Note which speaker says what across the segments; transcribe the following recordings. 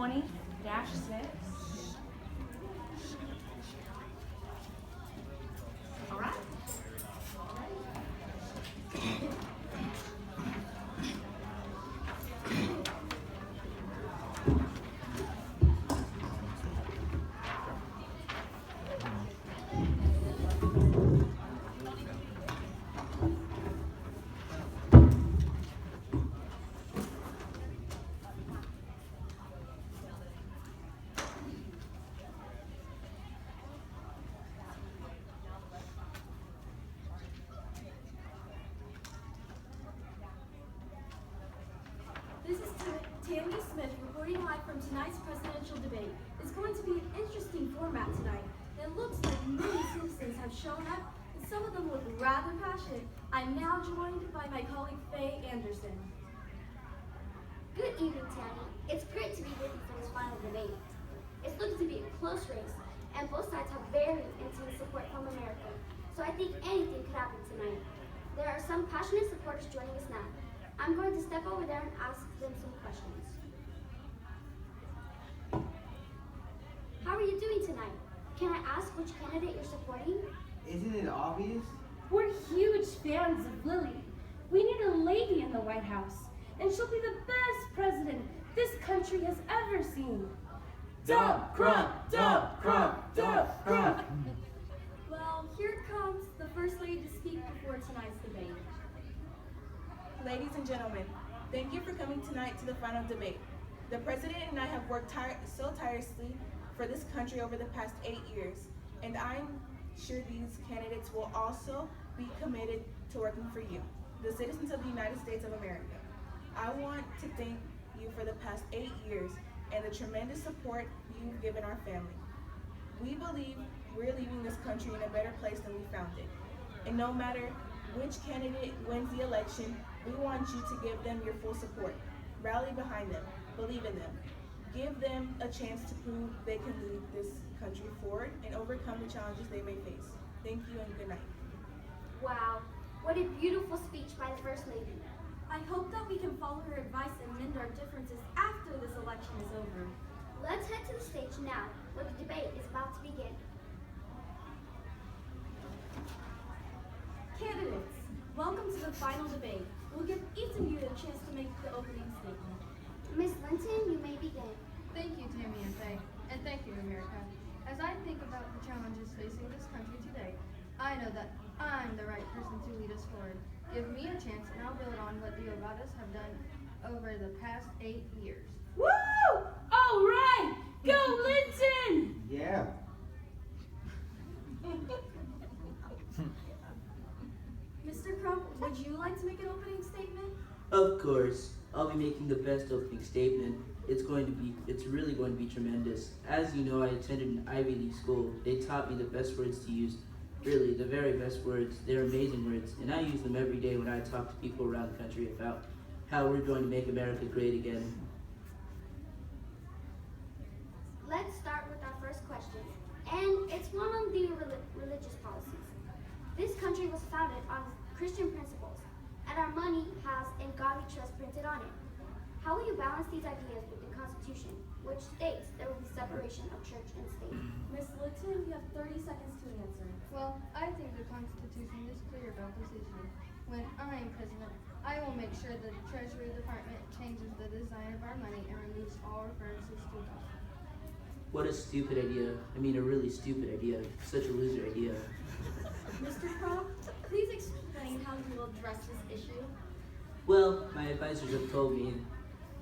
Speaker 1: 20-6. All right.
Speaker 2: This is Tammy Smith reporting live from tonight's presidential debate. It's going to be an interesting format tonight. It looks like many citizens have shown up, and some of them look rather passionate. I'm now joined by my colleague Faye Anderson.
Speaker 3: Good evening, Tammy. It's great to be with you for this final debate. It's looking to be a close race, and both sides have very intense support from America. So I think anything could happen tonight. There are some passionate supporters joining us now. I'm going to step over there and ask them some questions. How are you doing tonight? Can I ask which candidate you're supporting?
Speaker 4: Isn't it obvious?
Speaker 5: We're huge fans of Lily. We need a lady in the White House, and she'll be the best president this country has ever seen.
Speaker 4: Dump, crump, dump, crump, dump, crump.
Speaker 2: Well, here comes the First Lady to speak before tonight's debate.
Speaker 6: Ladies and gentlemen, thank you for coming tonight to the final debate. The President and I have worked so tirelessly for this country over the past 8 years, and I'm sure these candidates will also be committed to working for you, the citizens of the United States of America. I want to thank you for the past 8 years and the tremendous support you've given our family. We believe we're leaving this country in a better place than we found it. And no matter which candidate wins the election, we want you to give them your full support. Rally behind them, believe in them. Give them a chance to prove they can lead this country forward and overcome the challenges they may face. Thank you and good night.
Speaker 3: Wow, what a beautiful speech by the First Lady.
Speaker 2: I hope that we can follow her advice and mend our differences after this election is over.
Speaker 3: Let's head to the stage now, where the debate is about to begin.
Speaker 2: Candidates, welcome to the final debate. We'll give each of you a chance to make the opening statement.
Speaker 3: Miss Linton, you may begin.
Speaker 7: Thank you, Tammy and Faye, and thank you, America. As I think about the challenges facing this country today, I know that I'm the right person to lead us forward. Give me a chance and I'll build on what the Ovadas have done over the past 8 years.
Speaker 5: Woo! All right! Go, Linton!
Speaker 4: Yeah.
Speaker 2: Mr. Crump, would you like to make an opening statement?
Speaker 8: Of course, I'll be making the best opening statement. It's really going to be tremendous. As you know, I attended an Ivy League school. They taught me the best words to use. Really, the very best words. They're amazing words, and I use them every day when I talk to people around the country about how we're going to make America great again.
Speaker 3: Let's start with our first question, and it's one on the religious policies. This country was founded on Christian principles, and our money has "In God We Trust" printed on it. How will you balance these ideas with the Constitution, which states there will be separation of church and state?
Speaker 2: Ms. Litton, you have 30 seconds to answer.
Speaker 7: Well, I think the Constitution is clear about this issue. When I am president, I will make sure that the Treasury Department changes the design of our money and removes all references to God.
Speaker 8: What a stupid idea. I mean, a really stupid idea. Such a loser idea.
Speaker 2: Mr. Crump, please explain how you will address this issue.
Speaker 8: Well, my advisors have told me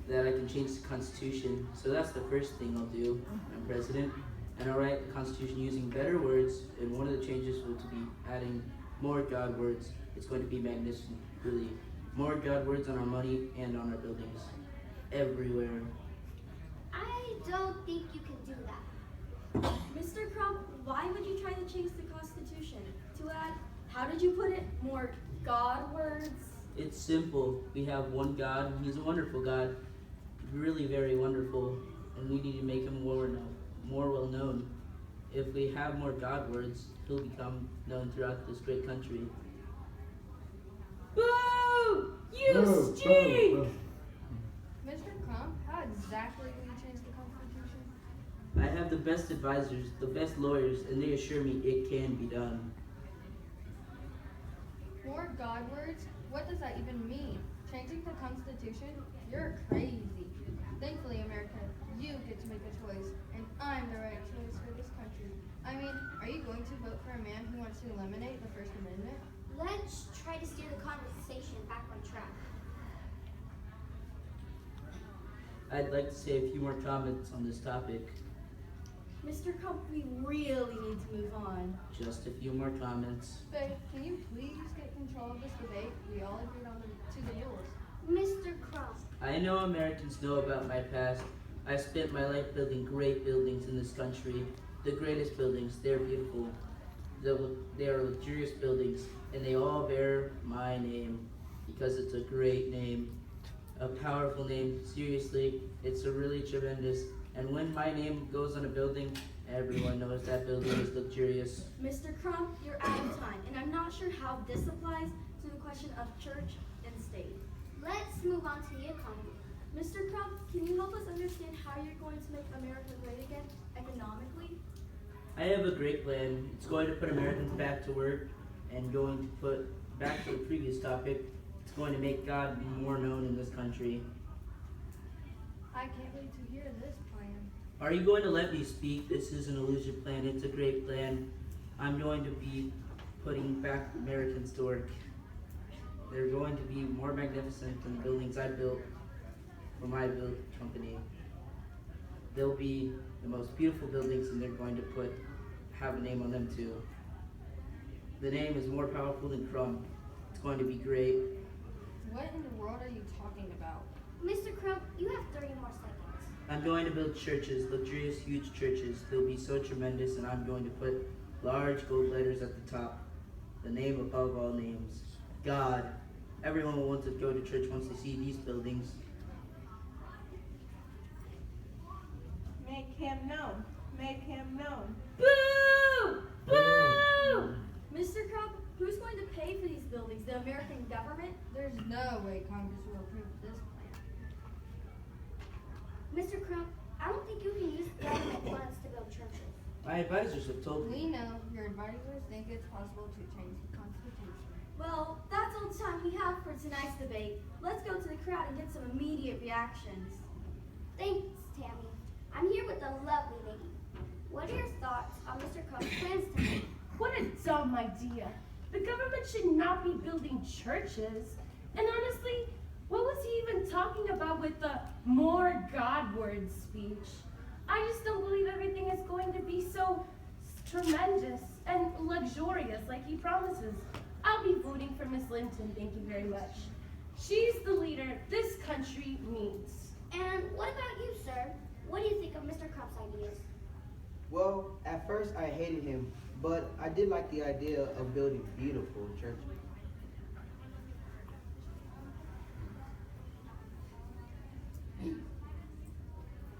Speaker 8: that I can change the Constitution, so that's the first thing I'll do. I'm president, and I'll write the Constitution using better words, and one of the changes will be adding more God words. It's going to be magnificent, really. More God words on our money and on our buildings. Everywhere.
Speaker 3: I don't think you can do that.
Speaker 2: Mr. Crump, why would you try to change the Constitution? To add, how did you put it, more God words?
Speaker 8: It's simple. We have one God. He's a wonderful God. Really very wonderful. And we need to make him more well known. If we have more God words, he'll become known throughout this great country.
Speaker 5: Boo! You stink!
Speaker 7: Mr. Crump, how exactly will you change the Constitution?
Speaker 8: I have the best advisors, the best lawyers, and they assure me it can be done.
Speaker 7: More God words? What does that even mean? Changing the Constitution? You're crazy. Thankfully, America, you get to make a choice, and I'm the right choice for this country. I mean, are you going to vote for a man who wants to eliminate the First Amendment?
Speaker 3: Let's try to steer the conversation back on track.
Speaker 8: I'd like to say a few more comments on this topic.
Speaker 2: Mr. Crump, we really need to move on.
Speaker 8: Just a few more comments.
Speaker 7: Faye, can you please get control of this debate? We all agreed on the rules.
Speaker 3: Mr. Crump,
Speaker 8: I know Americans know about my past. I spent my life building great buildings in this country. The greatest buildings, they're beautiful. They are luxurious buildings, and they all bear my name because it's a great name, a powerful name. Seriously, it's a really tremendous. And when my name goes on a building, everyone knows that building is luxurious.
Speaker 2: Mr. Crump, you're out of time, and I'm not sure how this applies to the question of church and state.
Speaker 3: let's move on to the economy.
Speaker 2: Mr. Crump, can you help us understand how you're going to make America great again economically?
Speaker 8: I have a great plan. It's going to put Americans back to work and going to put, back to the previous topic, it's going to make God more known in this country.
Speaker 7: I can't wait to hear this plan.
Speaker 8: Are you going to let me speak? This is an illusion plan. It's a great plan. I'm going to be putting back Americans to work. They're going to be more magnificent than the buildings I built for my company. They'll be the most beautiful buildings, and they're going to have a name on them too. The name is more powerful than Crump. It's going to be great.
Speaker 7: What in the world are you talking about?
Speaker 3: Mr. Crump, you have 30 more seconds.
Speaker 8: I'm going to build churches, luxurious, huge churches. They'll be so tremendous, and I'm going to put large gold letters at the top. The name above all names. God. Everyone will want to go to church once they see these buildings.
Speaker 6: Make him known. Make him known.
Speaker 5: Boo! Boo!
Speaker 2: Mr. Crump, who's going to pay for these buildings? The American government?
Speaker 7: There's no way Congress will approve this plan.
Speaker 3: Mr. Crump, I don't think you can use government funds to build churches.
Speaker 8: My advisors have told me.
Speaker 7: We know your advisors think it's possible to change the Constitution.
Speaker 2: Well, that's all the time we have for tonight's debate. Let's go to the crowd and get some immediate reactions.
Speaker 3: Thanks, Tammy. I'm here with the lovely lady. What are your thoughts on Mr. Crump's plans tonight?
Speaker 5: What a dumb idea. The government should not be building churches. And honestly, what was he even talking about with the more God words speech? I just don't believe everything is going to be so tremendous and luxurious like he promises. I'll be voting for Miss Linton, thank you very much. She's the leader this country needs.
Speaker 3: And what about you, sir? What do you think of Mr. Crump's ideas?
Speaker 1: Well, at first I hated him, but I did like the idea of building beautiful churches.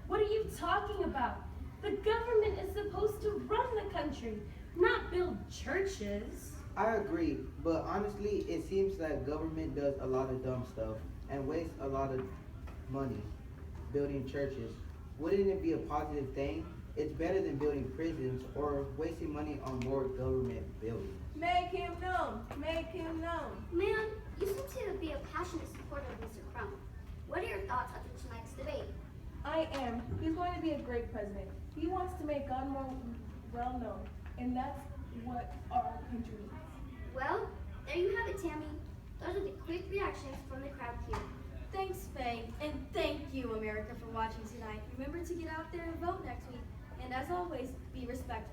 Speaker 5: What are you talking about? The government is supposed to run the country, not build churches.
Speaker 1: I agree, but honestly, it seems like government does a lot of dumb stuff and wastes a lot of money building churches. Wouldn't it be a positive thing? It's better than building prisons or wasting money on more government buildings.
Speaker 6: Make him known. Make him known.
Speaker 3: Ma'am, you seem to be a passionate supporter of Mr. Crump. What are your thoughts after tonight's debate?
Speaker 6: I am. He's going to be a great president. He wants to make God more well known, and that's what our country needs.
Speaker 3: Well, there you have it, Tammy. Those are the quick reactions from the crowd here.
Speaker 2: Thanks, Faye, and thank you, America, for watching tonight. Remember to get out there and vote next week, and as always, be respectful.